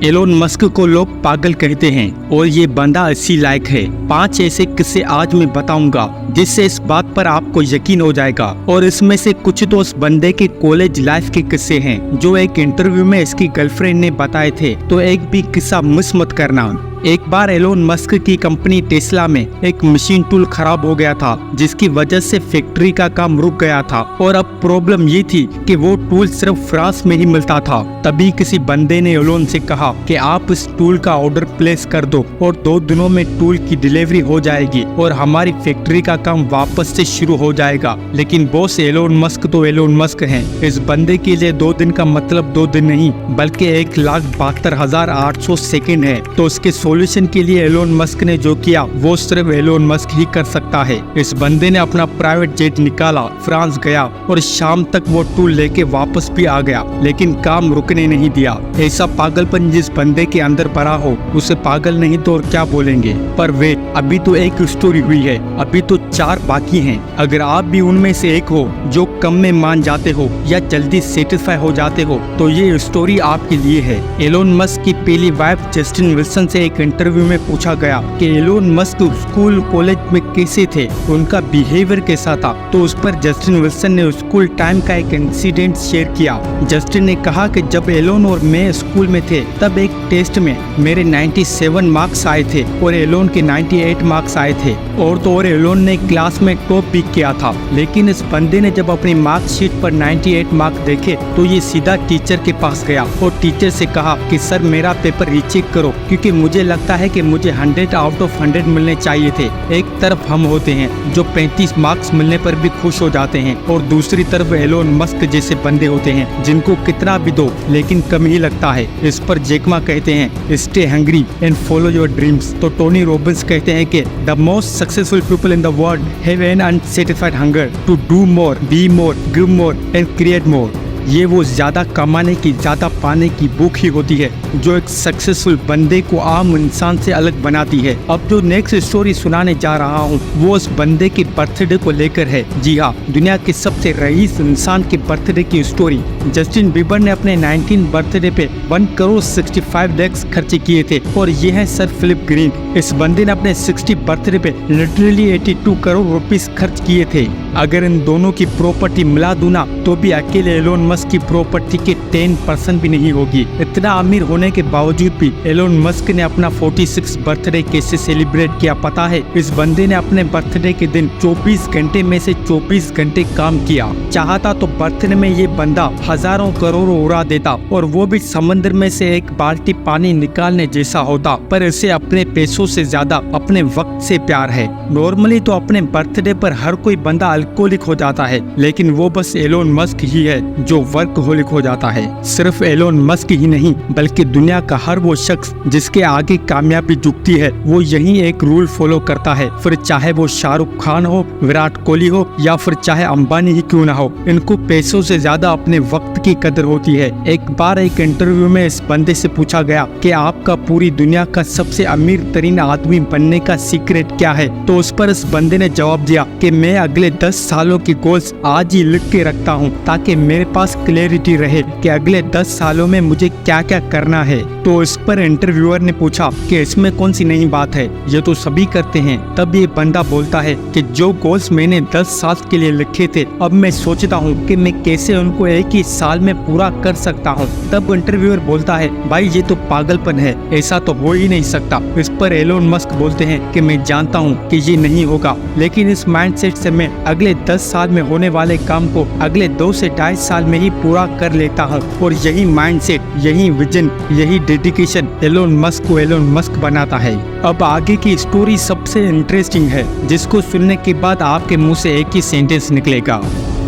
Elon Musk को लोग पागल कहते हैं और ये बंदा इसी लायक है। 5 ऐसे किस्से आज मैं बताऊंगा जिससे इस बात पर आपको यकीन हो जाएगा। और इसमें से कुछ तो उस बंदे के कॉलेज लाइफ के किस्से हैं जो एक इंटरव्यू में इसकी गर्लफ्रेंड ने बताए थे, तो एक भी किस्सा मिस मत करना। एक बार एलोन मस्क की कंपनी टेस्ला में एक मशीन टूल खराब हो गया था, जिसकी वजह से फैक्ट्री का काम रुक गया था। और अब प्रॉब्लम ये थी कि वो टूल सिर्फ फ्रांस में ही मिलता था। तभी किसी बंदे ने एलोन से कहा कि आप इस टूल का ऑर्डर प्लेस कर दो और 2 दिनों में टूल की डिलीवरी हो जाएगी और हमारी फैक्ट्री का काम वापस से शुरू हो जाएगा। लेकिन बॉस एलोन मस्क तो एलोन मस्क हैं। इस बंदे के लिए 2 दिन का मतलब 2 दिन नहीं बल्कि 1,72,800 सेकेंड है। तो उसके सोल्यूशन के लिए एलोन मस्क ने जो किया वो सिर्फ एलोन मस्क ही कर सकता है। इस बंदे ने अपना प्राइवेट जेट निकाला, फ्रांस गया और शाम तक वो टूल लेके वापस भी आ गया, लेकिन काम रुकने नहीं दिया। ऐसा पागलपन जिस बंदे के अंदर भरा हो उसे पागल नहीं तो और क्या बोलेंगे। पर वेट, अभी तो एक स्टोरी हुई है, अभी तो 4 बाकी हैं। अगर आप भी उनमें से एक हो जो कम में मान जाते हो या जल्दी सेटिस्फाई हो जाते हो तो ये स्टोरी आपके लिए है। एलोन मस्क की पहली वाइफ जस्टिन विल्सन से एक इंटरव्यू में पूछा गया कि एलोन मस्क स्कूल कॉलेज में कैसे थे, उनका बिहेवियर कैसा था। तो उस पर जस्टिन विल्सन ने स्कूल टाइम का एक इंसिडेंट शेयर किया। जस्टिन ने कहा कि जब एलोन और मैं स्कूल में थे तब एक टेस्ट में मेरे 97 मार्क्स आए थे और एलोन के 98 मार्क्स आए थे। और तो और एलोन ने क्लास में टॉप भी किया था। लेकिन इस बंदे ने जब अपनी मार्कशीट पर 98 मार्क्स देखे तो ये सीधा टीचर के पास गया और टीचर से कहा कि सर मेरा पेपर रीचेक करो, क्योंकि मुझे लगता है कि मुझे 100 आउट ऑफ 100 मिलने चाहिए थे। एक तरफ हम होते हैं जो 35 मार्क्स मिलने पर भी खुश हो जाते हैं और दूसरी तरफ एलोन मस्क जैसे बंदे होते हैं जिनको कितना भी दो लेकिन कम ही लगता है। इस पर जैकमा कहते हैं stay hungry and follow your dreams. तो टोनी रॉबिन्स कहते हैं कि the most successful people in the world have an unsatisfied hunger to do more, be more, give more and create more. ये वो ज्यादा कमाने की, ज्यादा पाने की भूख ही होती है जो एक सक्सेसफुल बंदे को आम इंसान से अलग बनाती है। अब जो नेक्स्ट स्टोरी सुनाने जा रहा हूँ वो उस बंदे के बर्थडे को लेकर है। जी हाँ, दुनिया के सबसे रईस इंसान के बर्थडे की स्टोरी। जस्टिन बीबर ने अपने 19 बर्थडे पे 1,65 लाख खर्चे किए थे और ये है सर फिलिप ग्रीन। इस बंदे ने अपने 60 बर्थडे पे लिटरली 82 करोड़ रुपीस खर्च किए थे। अगर इन दोनों की प्रॉपर्टी मिला दूं ना तो भी अकेले एलोन मस्क की प्रॉपर्टी के 10% भी नहीं होगी। इतना अमीर होने के बावजूद भी एलोन मस्क ने अपना 46 बर्थडे कैसे सेलिब्रेट किया पता है? इस बंदे ने अपने बर्थडे के दिन 24 घंटे में से 24 घंटे काम किया। चाहता तो बर्थडे में ये बंदा हजारों करोड़ों उड़ा देता और वो भी समंदर में से एक बाल्टी पानी निकालने जैसा होता। पर इसे अपने पैसों से ज्यादा अपने वक्त से प्यार है। नॉर्मली तो अपने बर्थडे पर हर कोई बंदा अल्कोहलिक हो जाता है, लेकिन वो बस एलोन मस्क ही है जो वर्कहोलिक हो जाता है। सिर्फ एलोन मस्क ही नहीं बल्कि दुनिया का हर वो शख्स जिसके आगे कामयाबी झुकती है वो यही एक रूल फॉलो करता है। फिर चाहे वो शाहरुख खान हो, विराट कोहली हो या फिर चाहे अंबानी ही क्यों ना हो, इनको पैसों से ज्यादा अपने वक्त की कदर होती है। एक बार एक इंटरव्यू में इस बंदे से पूछा गया कि आपका पूरी दुनिया का सबसे अमीर तरीन आदमी बनने का सीक्रेट क्या है? तो उस पर इस बंदे ने जवाब दिया कि मैं अगले 10 सालों की गोल्स आज ही लिख के रखता हूँ ताकि मेरे पास क्लैरिटी रहे कि अगले 10 सालों में मुझे क्या क्या करना है। तो इस पर इंटरव्यूअर ने पूछा कि इसमें कौन सी नई बात है, ये तो सभी करते हैं। तब ये बंदा बोलता है कि जो गोल्स मैंने 10 साल के लिए लिखे थे अब मैं सोचता हूँ कि मैं कैसे उनको एक ही साल में पूरा कर सकता हूँ। तब इंटरव्यूअर बोलता है भाई ये तो पागलपन है, ऐसा तो हो ही नहीं सकता। इस पर एलोन मस्क बोलते हैं कि मैं जानता हूँ कि ये नहीं होगा, लेकिन इस माइंडसेट से मैं अगले 10 साल में होने वाले काम को अगले 2 से 2.5 साल में ही पूरा कर लेता हूँ। और यही माइंडसेट, यही विजन, यही डेडिकेशन एलोन मस्क को एलोन मस्क बनाता है। अब आगे की स्टोरी सबसे इंटरेस्टिंग है, जिसको सुनने के बाद आपके मुंह से एक ही सेंटेंस निकलेगा,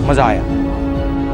मजा आया।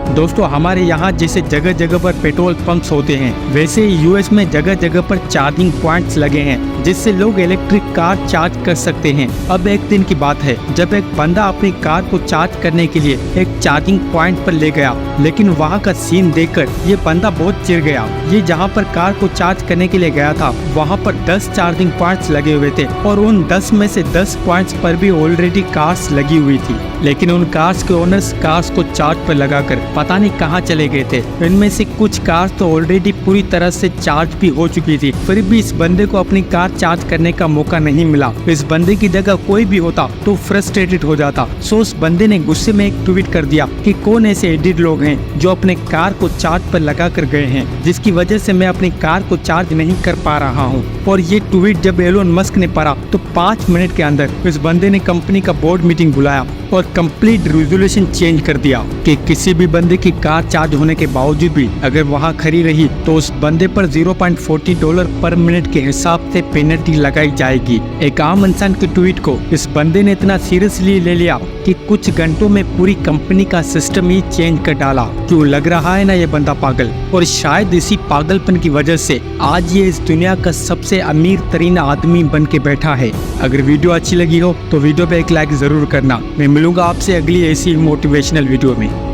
दोस्तों, हमारे यहाँ जैसे जगह जगह पर पेट्रोल पंप्स होते हैं वैसे ही यूएस में जगह जगह पर चार्जिंग पॉइंट्स लगे हैं जिससे लोग इलेक्ट्रिक कार चार्ज कर सकते हैं। अब एक दिन की बात है जब एक बंदा अपनी कार को चार्ज करने के लिए एक चार्जिंग पॉइंट पर ले गया, लेकिन वहाँ का सीन देखकर ये बंदा बहुत चिढ़ गया। ये जहाँ पर कार को चार्ज करने के लिए गया था वहाँ पर 10 चार्जिंग पॉइंट्स लगे हुए थे और उन 10 में से 10 पॉइंट्स पर भी ऑलरेडी कार्स लगी हुई थी, लेकिन उन कार्स के ओनर्स कार्स को चार्ज पर लगाकर पता नहीं कहाँ चले गए थे। इनमें से कुछ कार तो ऑलरेडी पूरी तरह से चार्ज भी हो चुकी थी, फिर भी इस बंदे को अपनी कार चार्ज करने का मौका नहीं मिला। इस बंदे की जगह कोई भी होता तो फ्रस्ट्रेटेड हो जाता। सो उस बंदे ने गुस्से में एक ट्वीट कर दिया कि कौन ऐसे एडिट लोग हैं जो अपने कार को चार्ज पर लगा कर गए हैं, जिसकी वजह से मैं अपनी कार को चार्ज नहीं कर पा रहा हूँ। और ये ट्वीट जब एलोन मस्क ने पढ़ा तो 5 मिनट के अंदर इस बंदे ने कंपनी का बोर्ड मीटिंग बुलाया और कंप्लीट रेजोल्यूशन चेंज कर दिया कि किसी भी बंदे की कार चार्ज होने के बावजूद भी अगर वहाँ खड़ी रही तो उस बंदे पर $0.40 पर मिनट के हिसाब से पेनल्टी लगाई जाएगी। एक आम इंसान के ट्वीट को इस बंदे ने इतना सीरियसली ले लिया कि कुछ घंटों में पूरी कंपनी का सिस्टम ही चेंज कर डाला। क्यों लग रहा है ना ये बंदा पागल? और शायद इसी पागलपन की वजह से आज ये इस दुनिया का सबसे अमीर तरीन आदमी बन के बैठा है। अगर वीडियो अच्छी लगी हो तो वीडियो पे एक लाइक जरूर करना। मैं मिलूंगा आपसे अगली ऐसी मोटिवेशनल वीडियो में।